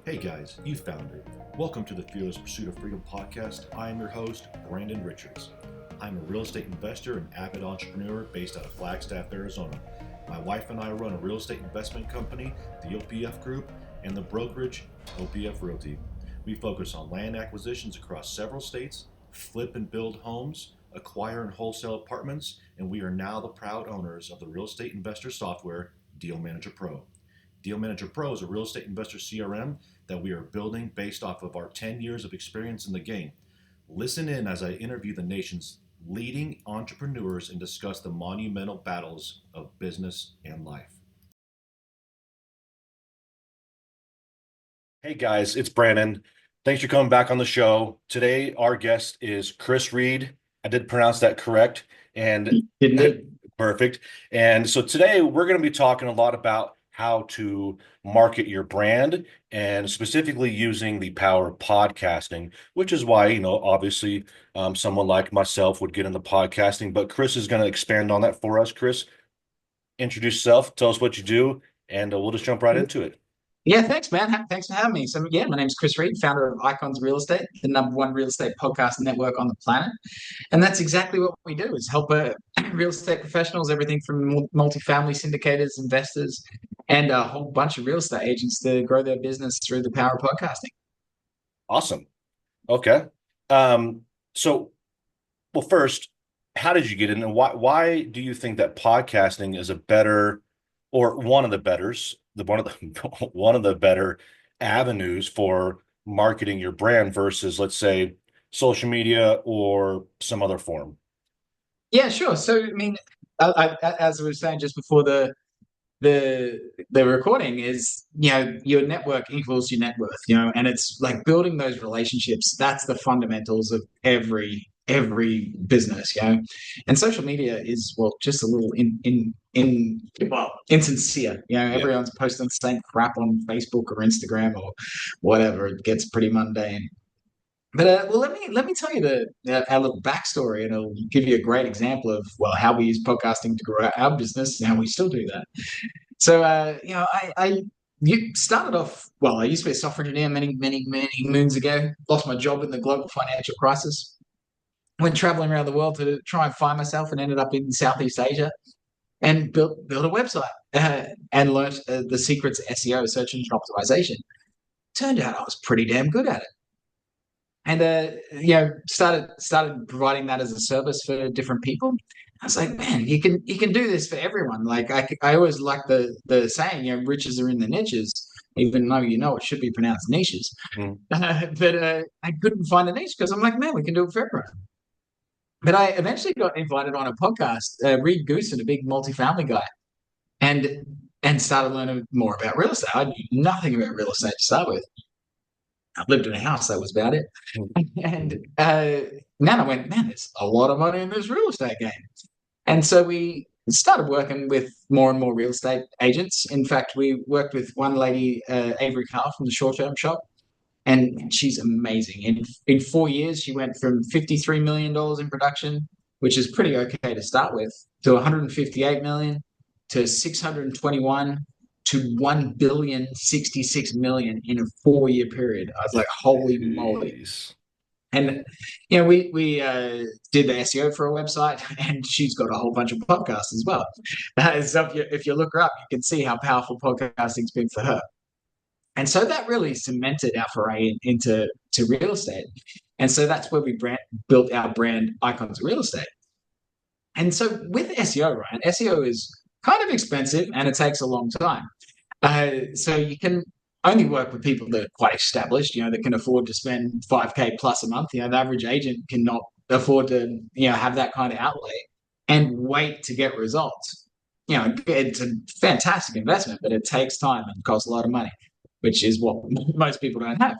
Hey guys, you found it. Welcome to the Fearless Pursuit of Freedom podcast. I am your host, Brandon Richards. I'm a real estate investor and avid entrepreneur based out of Flagstaff, Arizona. My wife and I run a real estate investment company, the OPF Group, and the brokerage, OPF Realty. We focus on land acquisitions across several states, flip and build homes, acquire and wholesale apartments, and we are now the proud owners of the real estate investor software, Deal Manager Pro. Deal Manager Pro is a real estate investor CRM that we are building based off of our 10 years of experience in the game. Listen in as I interview the nation's leading entrepreneurs and discuss the monumental battles of business and life. Hey guys, it's Brandon. Thanks for coming back on the show. Today, our guest is Kris Reid. I did pronounce that correct. And perfect. And so today we're going to be talking a lot about how to market your brand and specifically using the power of podcasting, which is why, obviously someone like myself would get into podcasting, but Kris is going to expand on that for us. Kris, introduce yourself, tell us what you do, and we'll just jump right into it. Yeah, thanks, man. Thanks for having me. So, yeah, my name's Kris Reid, founder of Icons Real Estate, the number one real estate podcast network on the planet. And that's exactly what we do: is help real estate professionals, everything from multifamily syndicators, investors, and a whole bunch of real estate agents to grow their business through the power of podcasting. Awesome. Okay. So, well, first, how did you get in, and why do you think that podcasting is a better, or one of the betters, one of the better avenues for marketing your brand versus, let's say, social media or some other form? Yeah, sure. So, I mean, as I was saying just before the recording, is your network equals your net worth, and it's like building those relationships. That's the fundamentals of every business, and social media is, well, just a little insincere. Yeah. Everyone's posting the same crap on Facebook or Instagram or whatever. It gets pretty mundane. But well, let me tell you our little backstory, and it'll give you a great example of, well, how we use podcasting to grow our business and how we still do that. So, you started off, well, I used to be a software engineer many moons ago. Lost my job in the global financial crisis. Went traveling around the world to try and find myself, and ended up in Southeast Asia and built a website and learned the secrets of SEO, search engine optimization. Turned out I was pretty damn good at it. And started providing that as a service for different people. I was like, man, you can do this for everyone. Like I always like the saying, riches are in the niches, even though it should be pronounced niches. Mm. But I couldn't find a niche because I'm like, man, we can do it for everyone. But I eventually got invited on a podcast, Reid, a big multifamily guy, and started learning more about real estate. I knew nothing about real estate to start with. I lived in a house, that was about it. And then I went, man, there's a lot of money in this real estate game. And so we started working with more and more real estate agents. In fact, we worked with one lady, Avery Carl from the Short Term Shop, and she's amazing. In 4 years, she went from $53 million in production, which is pretty okay to start with, to 158 million, to 621, to 1,066,000,000 in a 4 year period. I was like, holy moly. Jeez. And we did the SEO for a website, and she's got a whole bunch of podcasts as well. So if you look her up, you can see how powerful podcasting's been for her. And so that really cemented our foray into real estate. And so that's where we built our brand, Icons Real Estate. And so with SEO, right? SEO is kind of expensive and it takes a long time. So you can only work with people that are quite established, that can afford to spend 5K plus a month. The average agent cannot afford to, have that kind of outlay and wait to get results. It's a fantastic investment, but it takes time and costs a lot of money, which is what most people don't have.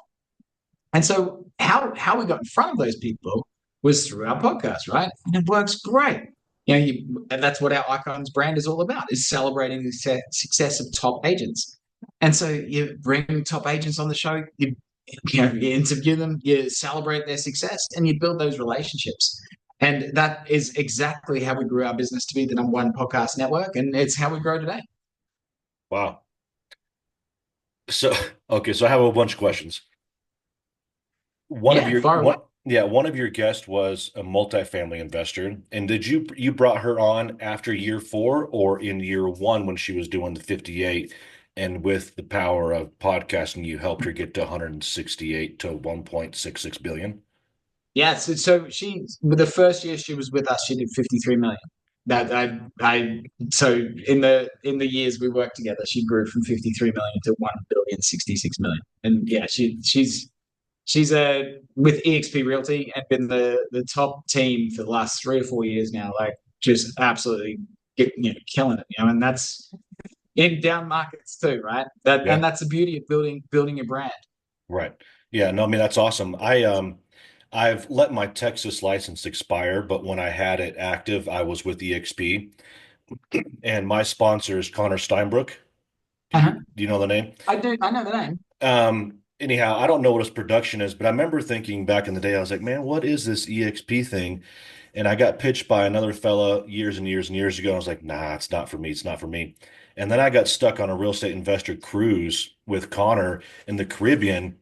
And so how we got in front of those people was through our podcast, right? And it works great. And that's what our Icons brand is all about, is celebrating the success of top agents. And so you bring top agents on the show, you interview them, you celebrate their success, and you build those relationships. And that is exactly how we grew our business to be the number one podcast network, and it's how we grow today. Wow. So, okay, so I have a bunch of questions. One of Yeah, your far away. one of your guests was a multifamily investor. And did you brought her on after year four or in year one when she was doing the 58? And with the power of podcasting, you helped her get to 168 to 1.66 billion. Yeah, so she with the first year she was with us, she did 53 million. That I so in the years we worked together, she grew from 53 million to 1,066,000,000. And yeah, she's with EXP Realty and been the top team for the last 3 or 4 years now, like just absolutely killing it, and that's in down markets too, right? And Yeah, that's the beauty of building a brand. right. Yeah, no, I mean that's awesome. I've let my Texas license expire, but when I had it active, I was with EXP and my sponsor is Connor Steinbrook. Uh-huh. Do you know the name? I know the name. Anyhow, I don't know what his production is, but I remember thinking back in the day, I was like, man, what is this EXP thing? And I got pitched by another fella years and years and years ago. I was like, nah, it's not for me. It's not for me. And then I got stuck on a real estate investor cruise with Connor in the Caribbean,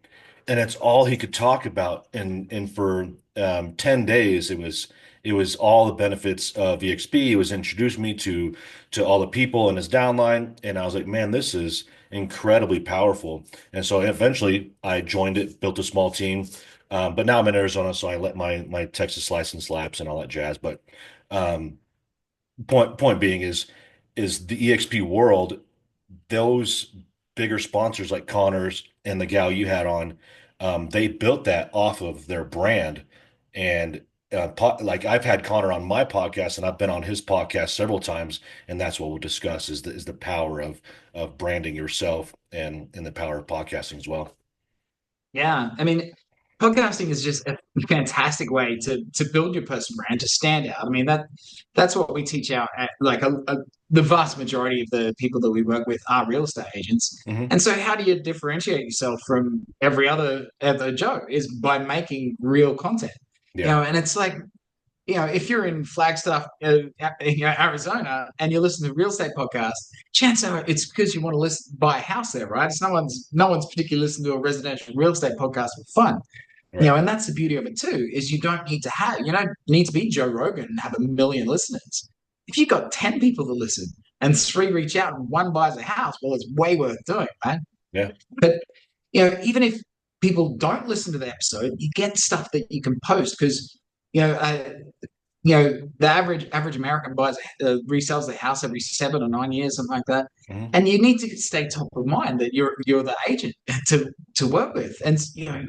and it's all he could talk about. And for 10 days, it was all the benefits of EXP. He was introducing me to all the people in his downline, and I was like, man, this is incredibly powerful. And so eventually I joined it, built a small team. But now I'm in Arizona, so I let my Texas license lapse and all that jazz. But um, point being is the EXP world, those bigger sponsors like Connors and the gal you had on, they built that off of their brand. And like I've had Connor on my podcast and I've been on his podcast several times, and that's what we'll discuss is the power of branding yourself and the power of podcasting as well. Yeah, I mean, podcasting is just a fantastic way to build your personal brand, to stand out. I mean that's what we teach out at the vast majority of the people that we work with are real estate agents. Hmm. And so how do you differentiate yourself from every other Joe is by making real content. Yeah. And it's like, if you're in Flagstaff, Arizona, and you listen to real estate podcasts, chances are it's because you want to buy a house there, right? It's no one's particularly listening to a residential real estate podcast for fun. Right. And that's the beauty of it too, is you don't need to be Joe Rogan and have a million listeners. If you've got 10 people to listen and three reach out and one buys a house, well, it's way worth doing, right? Yeah. But even if people don't listen to the episode, you get stuff that you can post because you know, uh, the average American resells their house every 7 or 9 years, something like that. Hmm. And you need to stay top of mind that you're the agent to work with, and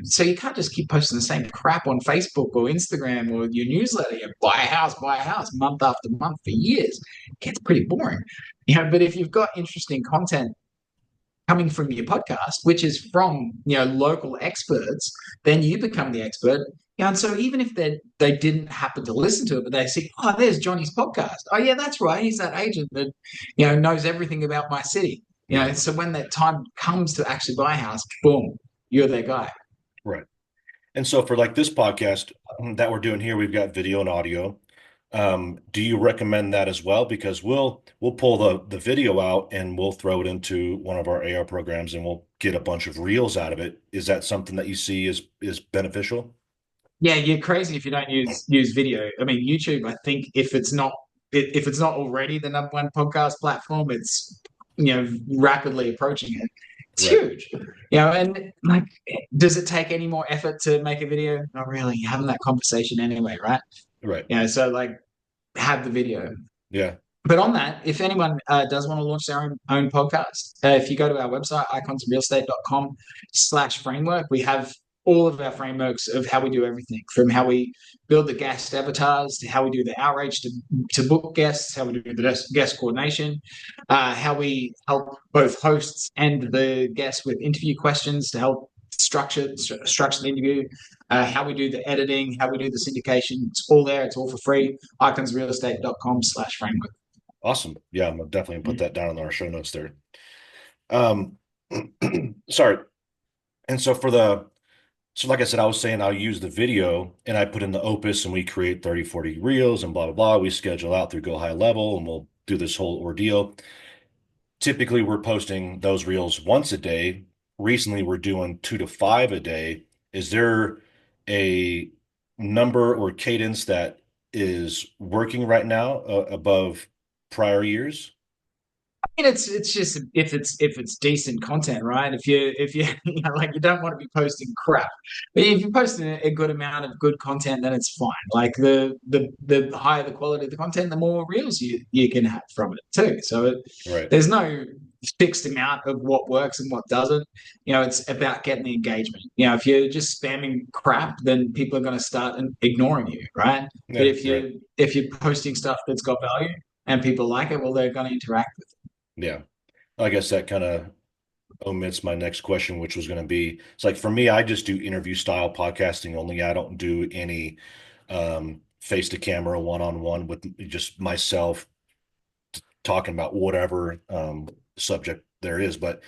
so you can't just keep posting the same crap on Facebook or Instagram or your newsletter. Buy a house, month after month for years. It gets pretty boring. But if you've got interesting content coming from your podcast, which is from local experts, then you become the expert. And so even if they didn't happen to listen to it, but they see, oh, there's Johnny's podcast. Oh yeah, that's right. He's that agent that knows everything about my city. Yeah. So when that time comes to actually buy a house, boom, you're their guy. Right. And so for like this podcast that we're doing here, we've got video and audio. Do you recommend that as well? Because we'll pull the video out and we'll throw it into one of our AR programs and we'll get a bunch of reels out of it. Is that something that you see is beneficial? Yeah, you're crazy if you don't use video. I mean, YouTube. I think if it's not already the number one podcast platform, it's rapidly approaching it. It's Right. huge. And like, does it take any more effort to make a video? Not really. You're having that conversation anyway, right? Right. So like, have the video. Yeah. But on that, if anyone does want to launch their own podcast, if you go to our website, iconsofrealestate.com/framework, we have all of our frameworks of how we do everything from how we build the guest avatars to how we do the outreach to book guests, how we do the guest coordination, how we help both hosts and the guests with interview questions to help structure the interview, how we do the editing, how we do the syndication. It's all there. It's all for free. iconsofrealestate.com/framework. Awesome. Yeah, I'm definitely gonna put that down in our show notes there. Um, sorry. And so like I said, I was saying I'll use the video and I put in the Opus and we create 30, 40 reels and blah, blah, blah. We schedule out through Go High Level and we'll do this whole ordeal. Typically, we're posting those reels once a day. recently we're doing 2 to 5 a day. Is there a number or cadence that is working right now above prior years? mean, it's just if it's decent content, right? If you you know, like you don't want to be posting crap, but if you're posting a good amount of good content, then it's fine. Like the higher the quality of the content, the more reels you can have from it too. So Right. there's no fixed amount of what works and what doesn't. It's about getting the engagement. If you're just spamming crap, then people are going to start ignoring you, right? But Yeah, right. if you're posting stuff that's got value and people like it, well, they're going to interact with it. Yeah. I guess that kind of omits my next question, which was going to be, it's like for me, I just do interview style podcasting only. I don't do any face to camera one-on-one with just myself talking about whatever subject there is. But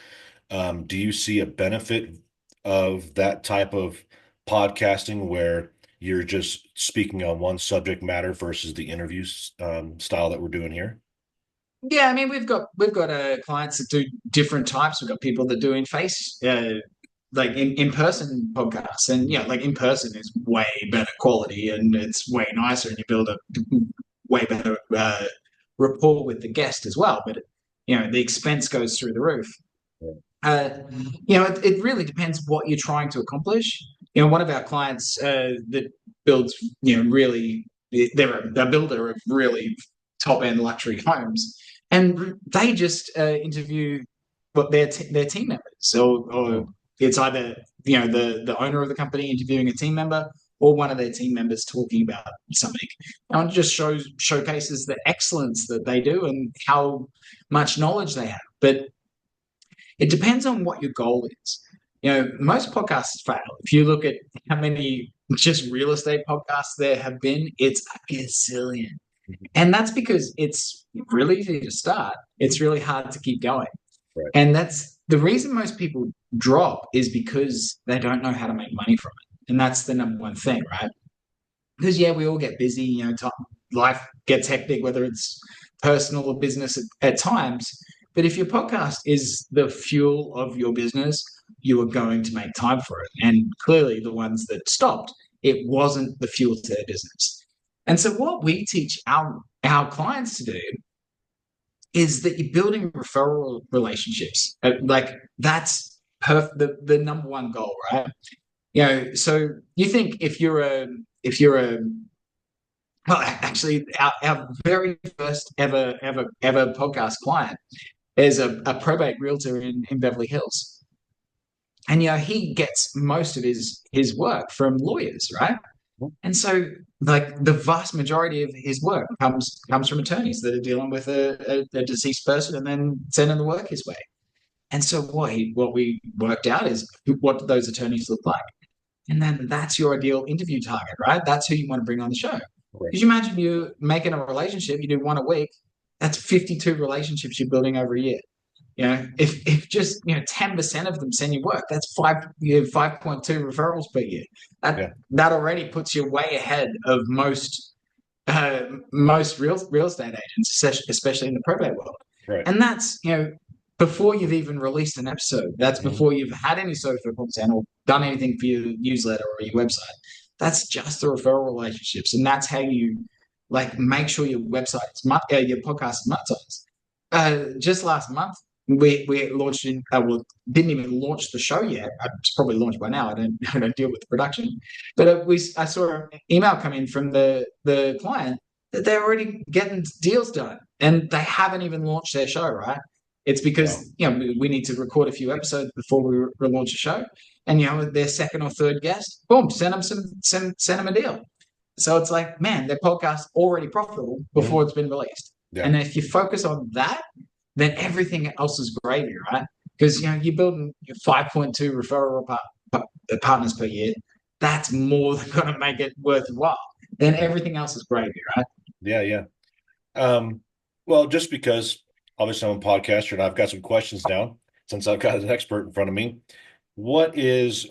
do you see a benefit of that type of podcasting where you're just speaking on one subject matter versus the interviews style that we're doing here? Yeah, I mean we've got clients that do different types. We've got people that do in face, like in person podcasts, and yeah, like in person is way better quality and it's way nicer, and you build a way better rapport with the guest as well. But the expense goes through the roof. Yeah. It really depends what you're trying to accomplish. One of our clients that builds, really, they're a builder of really top end luxury homes, and they just interview what their team members. Or it's either the owner of the company interviewing a team member, or one of their team members talking about something. And it just showcases the excellence that they do and how much knowledge they have. But it depends on what your goal is. Most podcasts fail. If you look at how many just real estate podcasts there have been, it's a gazillion. And that's because it's really easy to start. It's really hard to keep going. Right. And that's the reason most people drop is because they don't know how to make money from it. And that's the number one thing, right? Because yeah, we all get busy, life gets hectic, whether it's personal or business at times. But if your podcast is the fuel of your business, you are going to make time for it. And clearly, the ones that stopped, it wasn't the fuel to their business. And so, what we teach our clients to do is that you're building referral relationships. Like that's the number one goal, right? So you think if you're a well, actually, our very first ever podcast client is a probate realtor in Beverly Hills. And he gets most of his work from lawyers, right? And so like the vast majority of his work comes from attorneys that are dealing with a deceased person and then sending the work his way. And so what we worked out is what do those attorneys look like? And then that's your ideal interview target, right? That's who you want to bring on the show. Right. Because you imagine you making a relationship, you do one a week, that's 52 relationships you're building over a year. If just 10% of them send you work, that's 5.2 referrals per year. That already puts you way ahead of most real estate agents, especially in the probate world. Right. And that's before you've even released an episode. That's before you've had any social content or done anything for your newsletter or your website. That's just the referral relationships, and that's how you make sure your website, your podcast is monetized. Just last month, we launched didn't even launch the show yet. It's probably launched by now. I don't deal with the production, but I saw an email come in from the client that they're already getting deals done, and they haven't even launched their show. Right? It's because we need to record a few episodes before we relaunch a show, and their second or third guest, boom, send them a deal. So it's like, man, their podcast already profitable before it's been released. Yeah. And if you focus on that, then everything else is gravy, right? Because you're building 5.2 referral partners per year. That's more than going to make it worthwhile. Then everything else is gravy, right? Yeah. Well, just because obviously I'm a podcaster and I've got some questions now, since I've got an expert in front of me. Is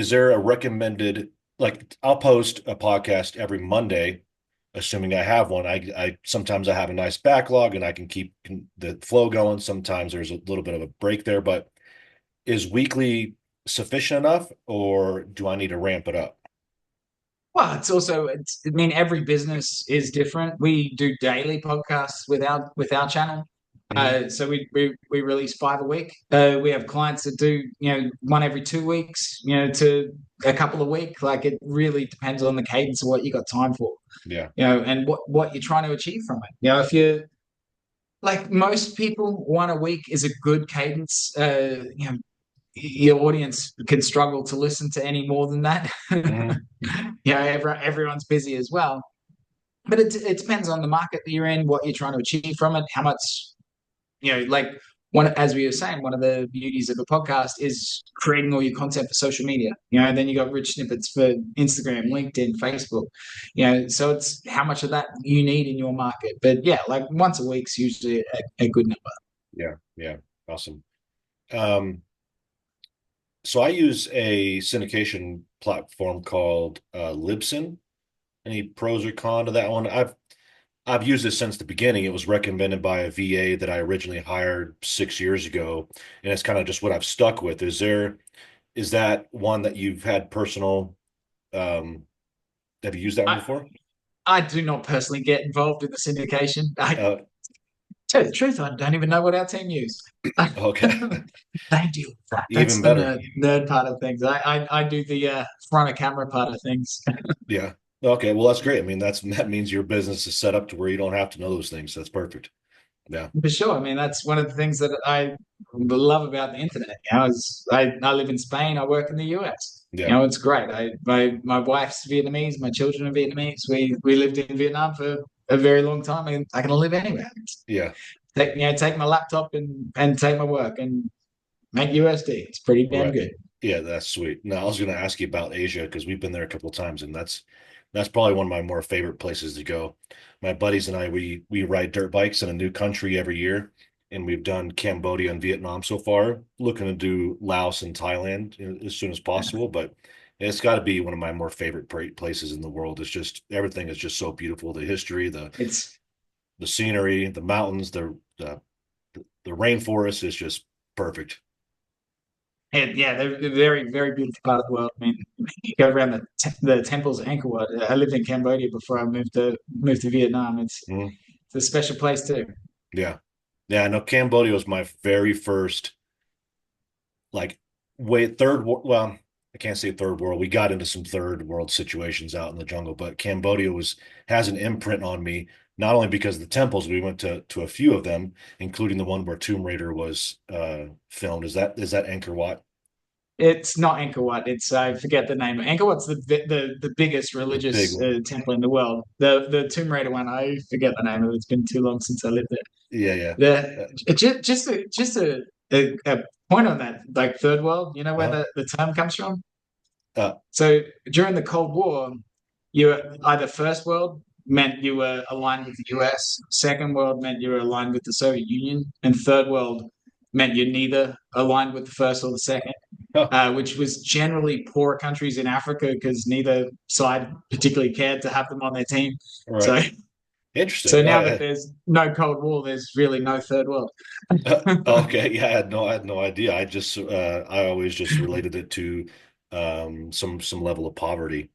there a recommended, like I'll post a podcast every Monday, assuming I have one. I sometimes I have a nice backlog and I can keep the flow going. Sometimes there's a little bit of a break there, but is weekly sufficient enough, or do I need to ramp it up? Well, I mean, every business is different. We do daily podcasts with our channel. Hmm. So we release 5 a week. We have clients that do, one every 2 weeks, to a couple a week. Like it really depends on the cadence of what you got time for, Yeah. and what you're trying to achieve from it. If you're like most people, one a week is a good cadence. Your audience can struggle to listen to any more than that. Hmm. Everyone's busy as well. But it depends on the market that you're in, what you're trying to achieve from it, how much, like as we were saying, one of the beauties of a podcast is creating all your content for social media. Then you got rich snippets for Instagram, LinkedIn, Facebook. So it's how much of that you need in your market. But yeah, like once a week's usually a good number. Yeah. Yeah. Awesome. Um, so I use a syndication platform called Libsyn. Any pros or con to that one? I've used it since the beginning. It was recommended by a VA that I originally hired 6 years ago, and it's kind of just what I've stuck with. Is that one that you've had personal? Um, have you used that one I, before? I do not personally get involved in the syndication. I Uh, tell you the truth, I don't even know what our team use. okay, They deal with that. even That's the better. nerd part of things. I do the front of camera part of things. Yeah. Okay. Well, that's great. I mean, that means your business is set up to where you don't have to know those things. That's perfect. Yeah. For sure. I mean, that's one of the things that I love about the internet. I live in Spain. I work in the US. Yeah. It's great. My wife's Vietnamese. My children are Vietnamese. We lived in Vietnam for a very long time, and I can live anywhere. Yeah. Take my laptop and take my work and make USD. It's pretty damn Right. good. Yeah, that's sweet. Now, I was going to ask you about Asia because we've been there a couple of times, and that's probably one of my more favorite places to go. My buddies and I, we ride dirt bikes in a new country every year, and we've done Cambodia and Vietnam so far. Looking to do Laos and Thailand, as soon as possible, but it's got to be one of my more favorite places in the world. It's just everything is just so beautiful. The history, It's the scenery, the mountains, the rainforest is just perfect. Yeah, they're very, very beautiful part of the world. I mean, you go around the temples of Angkor Wat. I lived in Cambodia before I moved to Vietnam. Mhm. It's a special place too. Yeah. Yeah, no, Cambodia was my very first, like, well, I can't say third world. We got into some third world situations out in the jungle, but Cambodia has an imprint on me, not only because of the temples, we went to a few of them, including the one where Tomb Raider was filmed. Is that Angkor Wat? It's not Angkor Wat. It's I forget the name. Angkor Wat's the biggest The big religious one. temple in the world. The Tomb Raider one, I forget the name of it. It's been too long since I lived there. Yeah, yeah. Just a point on that, like third world. You know where Uh-huh. the term comes from? Uh, So during the Cold War, you were either first world meant you were aligned with the US, second world meant you were aligned with the Soviet Union, and third world meant you're neither aligned with the first or the second, huh, which was generally poorer countries in Africa because neither side particularly cared to have them on their team. right. So, Interesting. so now that there's no Cold War, there's really no third world. Okay, yeah, I had no idea. I always just related it to some level of poverty.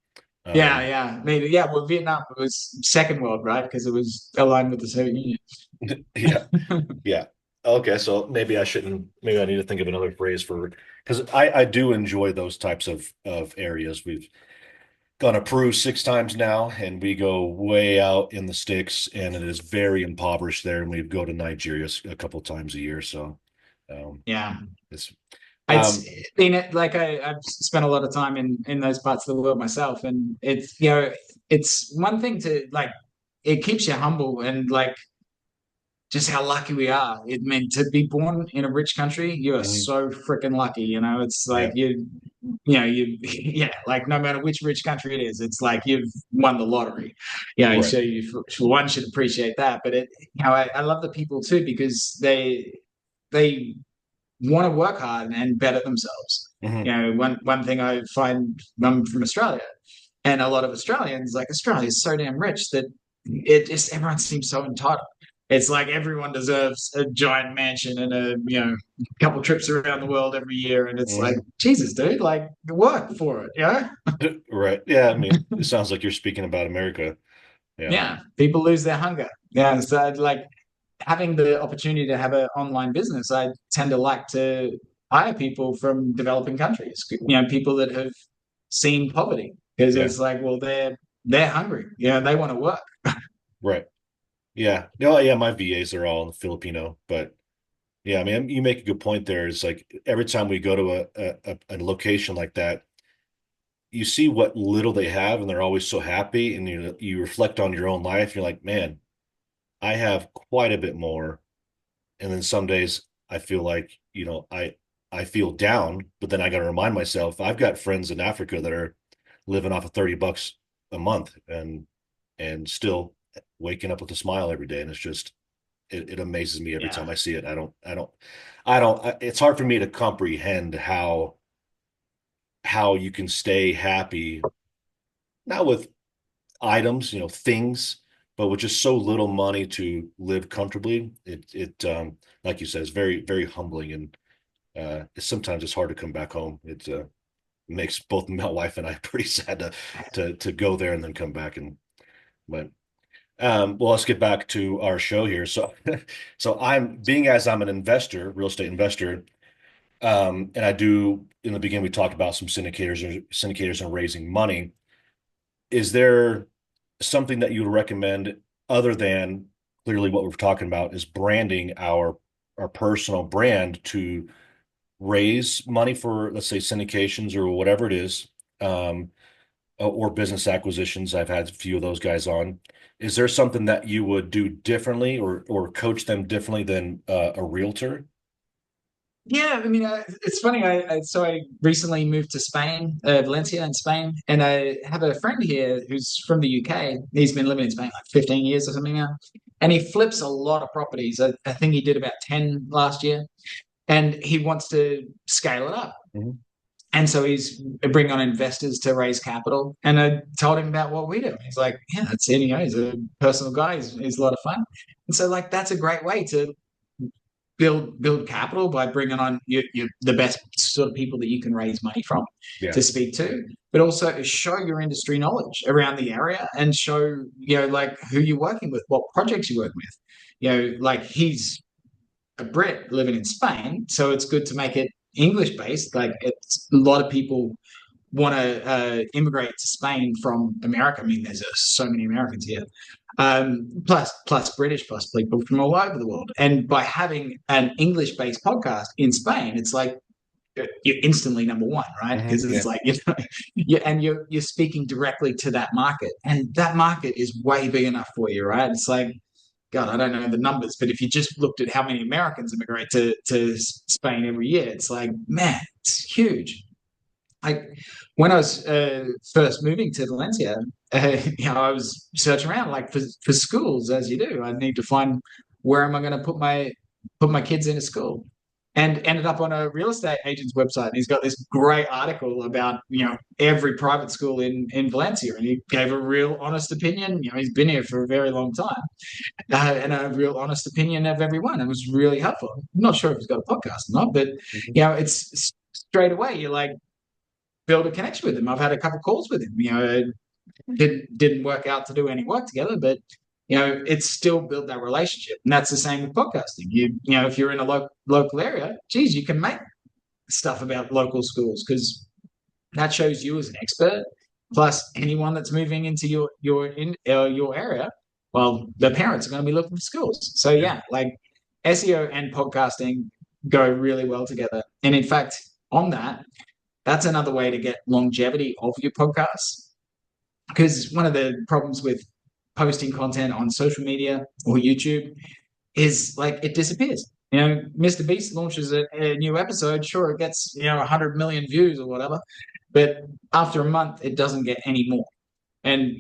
Yeah, Um, yeah. I mean, yeah, well, Vietnam was second world, right? Because it was aligned with the Soviet Union. yeah, yeah. Okay, so maybe I need to think of another phrase for because I do enjoy those types of areas. We've gone to Peru 6 times now, and we go way out in the sticks, and it is very impoverished there. And we go to Nigeria a couple times a year, so um, Yeah. it's It's um, been like I've spent a lot of time in those parts of the world myself, and it's one thing to like it keeps you humble and like just how lucky we are. It meant to be born in a rich country. You are mhm, so freaking lucky. It's like yeah, yeah, like no matter which rich country it is, it's like you've won the lottery. right. So you for one should appreciate that. But I love the people too because they want to work hard and better themselves. Mhm, One thing I find, I'm from Australia, and a lot of Australians, like Australia is so damn rich that it just everyone seems so entitled. It's like everyone deserves a giant mansion and a couple trips around the world every year, and it's like, Mhm. Jesus, dude, like work for it, Right. Yeah. I mean, it sounds like you're speaking about America. Yeah. Yeah, people lose their hunger. Yeah, so like having the opportunity to have an online business, I tend to like to hire people from developing countries, people that have seen poverty, because Yeah. it's like, well, they're hungry, they want to work. Right. Yeah. No, yeah, my VAs are all Filipino, but yeah, I mean, you make a good point there. It's like every time we go to a location like that, you see what little they have and they're always so happy, and you reflect on your own life. You're like, man, I have quite a bit more. And then some days I feel like, I feel down, but then I got to remind myself I've got friends in Africa that are living off of $30 a month and still waking up with a smile every day. And it's just it amazes me every Yeah, time I see it. It's hard for me to comprehend how you can stay happy, not with items, things, but with just so little money to live comfortably. It like you said, is very, very humbling, and sometimes it's hard to come back home. It makes both my wife and I pretty sad to go there and then come back. But well, let's get back to our show here. So so I'm an investor, real estate investor. And I do, in the beginning, we talked about some syndicators and raising money. Is there something that you would recommend other than clearly what we're talking about is branding our personal brand to raise money for, let's say, syndications or whatever it is, or business acquisitions? I've had a few of those guys on. Is there something that you would do differently or coach them differently than a realtor? yeah. I mean, it's funny. I recently moved to Spain, Valencia in Spain, and I have a friend here who's from the UK. He's been living in Spain like 15 years or something now, and he flips a lot of properties. I think he did about 10 last year, and he wants to scale it up. Mhm. And so he's bringing on investors to raise capital. And I told him about what we do. He's like, yeah, that's it. He's a personal guy. He's a lot of fun. And so, like, that's a great way to build capital by bringing on the best sort of people that you can raise money from Yeah. to speak to, but also show your industry knowledge around the area and show, like who you're working with, what projects you work with. Like he's a Brit living in Spain, so it's good to make it English based. Like it's a lot of people want to immigrate to Spain from America. I mean, there's so many Americans here, plus British, plus people from all over the world. And by having an English based podcast in Spain, it's like you're instantly number one, right? Because it's Yeah. like and you're speaking directly to that market, and that market is way big enough for you, right? It's like, God, I don't know the numbers, but if you just looked at how many Americans immigrate to Spain every year, it's like, man, it's huge. Like when I was first moving to Valencia, I was searching around like for schools, as you do. I need to find where am I going to put my kids into school, and ended up on a real estate agent's website. And he's got this great article about every private school in Valencia, and he gave a real honest opinion. He's been here for a very long time, and a real honest opinion of everyone. It was really helpful. I'm not sure if he's got a podcast or not, but Mhm. it's straight away you're like build a connection with him. I've had a couple of calls with him. Didn't work out to do any work together, but it's still built that relationship. And that's the same with podcasting. If you're in a local area, geez, you can make stuff about local schools because that shows you as an expert. Plus, anyone that's moving into your area, well, the parents are going to be looking for schools. So Yeah. yeah, like SEO and podcasting go really well together. And in fact, on that, that's another way to get longevity of your podcast. Because one of the problems with posting content on social media or YouTube is like it disappears. Mr. Beast launches a new episode. Sure, it gets 100 million views or whatever, but after a month, it doesn't get any more. And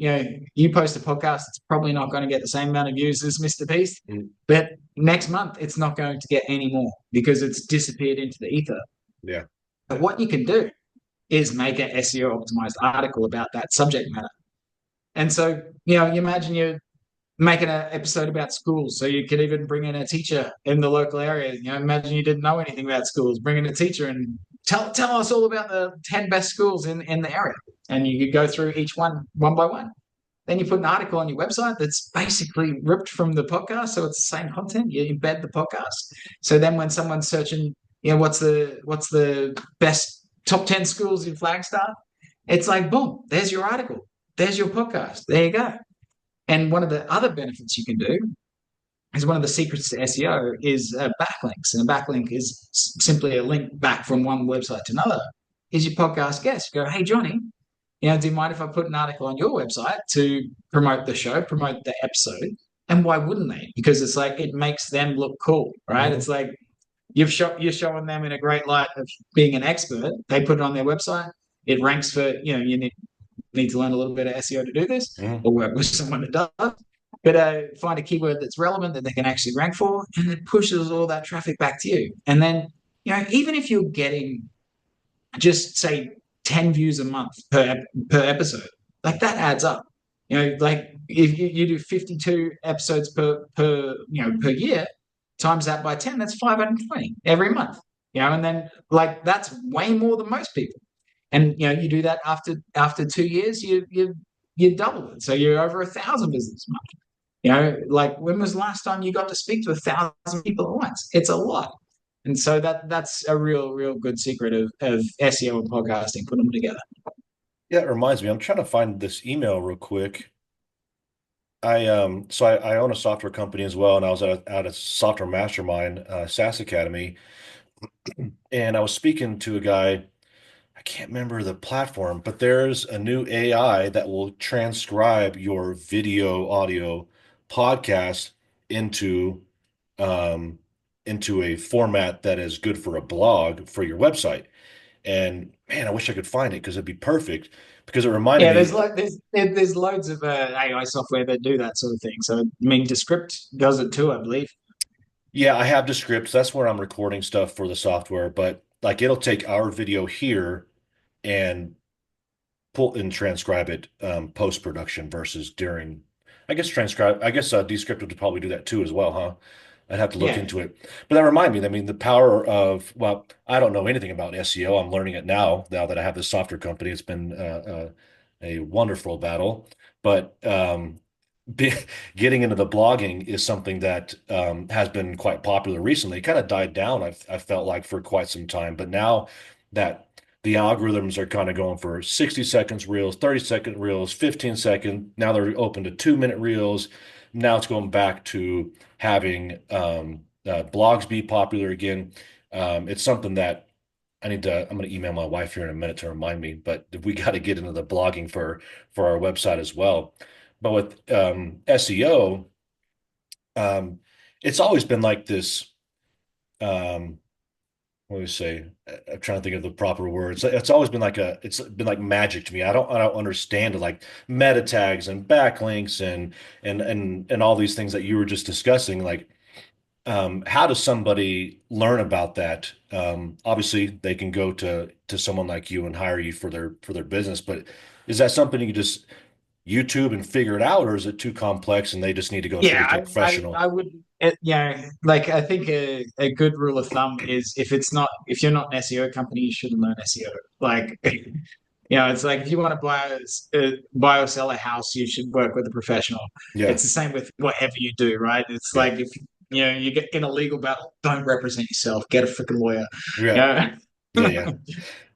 you post a podcast, it's probably not going to get the same amount of views as Mr. Beast, Mm. but next month it's not going to get any more because it's disappeared into the ether. Yeah. But what you can do is make an SEO optimized article about that subject matter. And so, you imagine you're making an episode about schools. So you could even bring in a teacher in the local area. Imagine you didn't know anything about schools. Bring in a teacher and tell us all about the 10 best schools in the area. And you could go through each one by one. Then you put an article on your website that's basically ripped from the podcast, so it's the same content. You embed the podcast. So then when someone's searching, what's the best top 10 schools in Flagstaff? It's like, boom, there's your article. There's your podcast. There you go. And one of the other benefits you can do is one of the secrets to SEO is backlinks. And a backlink is simply a link back from one website to another. Is your podcast guest. You go, hey, Johnny, do you mind if I put an article on your website to promote the show, promote the episode? And why wouldn't they? Because it's like it makes them look cool, right? Mm-hmm. It's like you're showing them in a great light of being an expert. They put it on their website. It ranks for, you need to learn a little bit of SEO to do this, or work with someone that does. But find a keyword that's relevant that they can actually rank for, and it pushes all that traffic back to you. And then, even if you're getting just say 10 views a month per episode, like that adds up. Like if you do 52 episodes per year, times that by 10, that's 520 every month. And then like that's way more than most people. And you do that after 2 years, you double it. So you're over 1,000 visitors a month. Like when was the last time you got to speak to 1,000 people at once? It's a lot. And so that's a real good secret of SEO and podcasting, put them together. Yeah, it reminds me. I'm trying to find this email real quick. I own a software company as well, and I was at a software mastermind, SaaS Academy, and I was speaking to a guy. I can't remember the platform, but there's a new AI that will transcribe your video audio podcast into um, into a format that is good for a blog for your website. And man, I wish I could find it because it'd be perfect. Because it reminded me. There's loads of AI software that do that sort of thing. So I mean, Descript does it too, I believe. Yeah, I have Descript. That's where I'm recording stuff for the software. But like, it'll take our video here and pull and transcribe it post production versus during. I guess transcribe. I guess Descript would probably do that too as well, huh? I'd have to look into it. But that reminded me, I mean, the power of, well, I don't know anything about SEO. I'm learning it now that I have this software company. It's been a wonderful battle. But getting into the blogging is something that has been quite popular recently. It kind of died down, I felt like, for quite some time. But now that the algorithms are kind of going for 60 seconds reels, 30-second reels, 15-second. Now they're open to 2-minute reels. Now it's going back to having blogs be popular again. It's something that I'm going to email my wife here in a minute to remind me, but we got to get into the blogging for our website as well. But with SEO, it's always been like this. What do we say? I'm trying to think of the proper words. It's always been it's been like magic to me. I don't understand it, like meta tags and backlinks and all these things that you were just discussing. Like, how does somebody learn about that? Obviously, they can go to someone like you and hire you for their business, but is that something you can just YouTube and figure it out, or is it too complex and they just need to go straight to a professional? I would, like I think a good rule of thumb is if you're not an SEO company, you shouldn't learn SEO. Like, it's like if you want to buy or sell a house, you should work with a professional. Yeah. It's the same with whatever you do, right? It's like if you get in a legal battle, don't represent yourself. Get a freaking lawyer. Yeah. Yeah.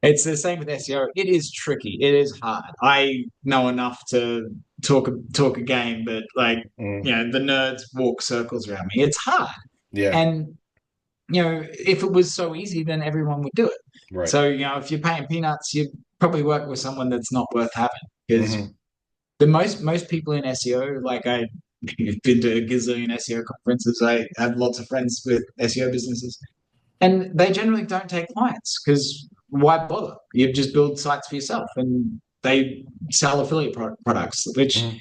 It's the same with SEO. It is tricky. It is hard. I know enough to talk a game, but like the nerds walk circles around me. It's hard. Yeah. And if it was so easy, then everyone would do it. Right. So if you're paying peanuts, you probably work with someone that's not worth having because the most people in SEO, like I've been to a gazillion SEO conferences. I have lots of friends with SEO businesses. And they generally don't take clients because why bother? You just build sites for yourself and they sell affiliate products, which is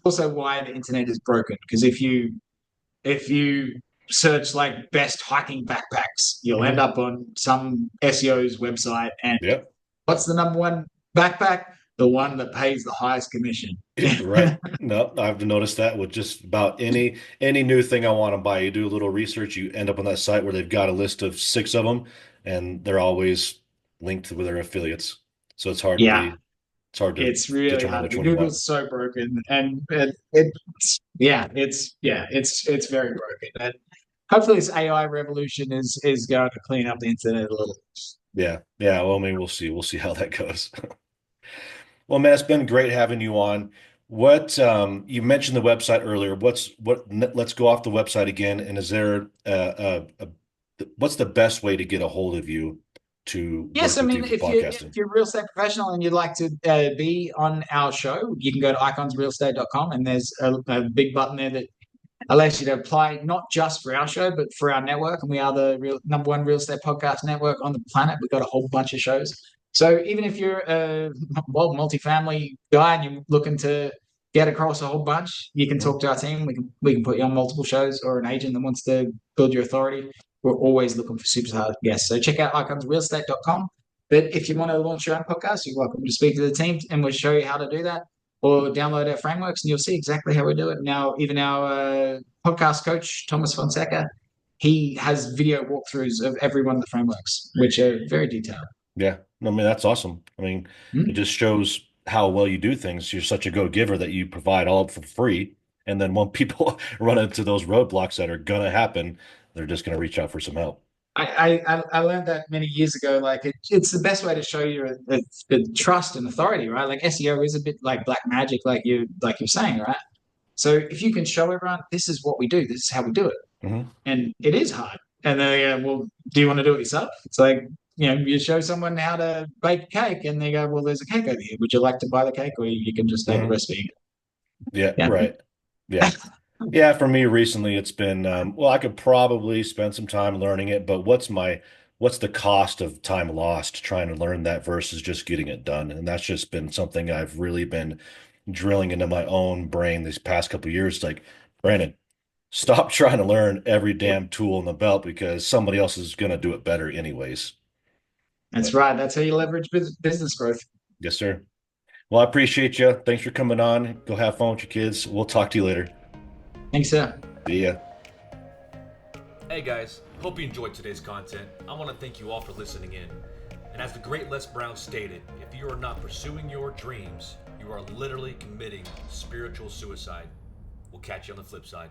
also why the internet is broken. Because if you search like best hiking backpacks, you'll end up on some SEO's website. And what's the number one backpack? the one that pays the highest commission. Right. No, I've noticed that with just about any new thing I want to buy. You do a little research, you end up on that site where they've got a list of 6 of them, and they're always linked with their affiliates. So Yeah, it's hard to it's really determine hard. which The one you want. Google's so broken, and it's very broken. And hopefully, this AI revolution is going to clean up the internet a little. Yeah. Yeah. Well, I mean, we'll see. We'll see how that goes. Well, man, it's been great having you on. What you mentioned the website earlier. Let's go off the website again. And is there what's the best way to get a hold of you to Yes, work I with mean, you for if podcasting? you're a real estate professional and you'd like to be on our show, you can go to iconsrealestate.com, and there's a big button there that allows you to apply not just for our show, but for our network. And we are the number one real estate podcast network on the planet. We've got a whole bunch of shows. So even if you're a multifamily guy and you're looking to get across a whole bunch, you can Mhm. talk to our team. We can put you on multiple shows, or an agent that wants to build your authority. We're always looking for superstar guests. So check out iconsrealestate.com. But if you want to launch your own podcast, you're welcome to speak to the team, and we'll show you how to do that, or download our frameworks, and you'll see exactly how we do it. Now, even our podcast coach, Thomas Fonseca, he has video walkthroughs of every one of the frameworks, which are very detailed. Yeah. I mean, that's awesome. I mean, it Mm. just shows how well you do things. You're such a go-giver that you provide all for free. And then when people run into those roadblocks that are gonna happen, they're just gonna reach out for some help. I learned that many years ago. Like it's the best way to show your trust and authority, right? Like SEO is a bit like black magic, like you're saying, right? So if you can show everyone this is what we do, this is how we do it, Hmm. and it is hard. And then they go, well, do you want to do it yourself? It's like, you show someone how to bake a cake, and they go, well, there's a cake over here. Would you like to buy the cake, or you can just take the Hmm. recipe? Yeah, Yeah, right. Yeah. Yeah, for me recently it's been well, I could probably spend some time learning it, but what's the cost of time lost trying to learn that versus just getting it done? And that's just been something I've really been drilling into my own brain these past couple of years. Like, Brandon, stop trying to learn every damn tool in the belt because somebody else is going to do it better anyways. that's But right. That's how you leverage business growth. yes, sir. Well, I appreciate you. Thanks for coming on. Go have fun with your kids. We'll talk to you later. Thanks, sir. See ya. Hey guys, hope you enjoyed today's content. I want to thank you all for listening in. And as the great Les Brown stated, if you are not pursuing your dreams, you are literally committing spiritual suicide. We'll catch you on the flip side.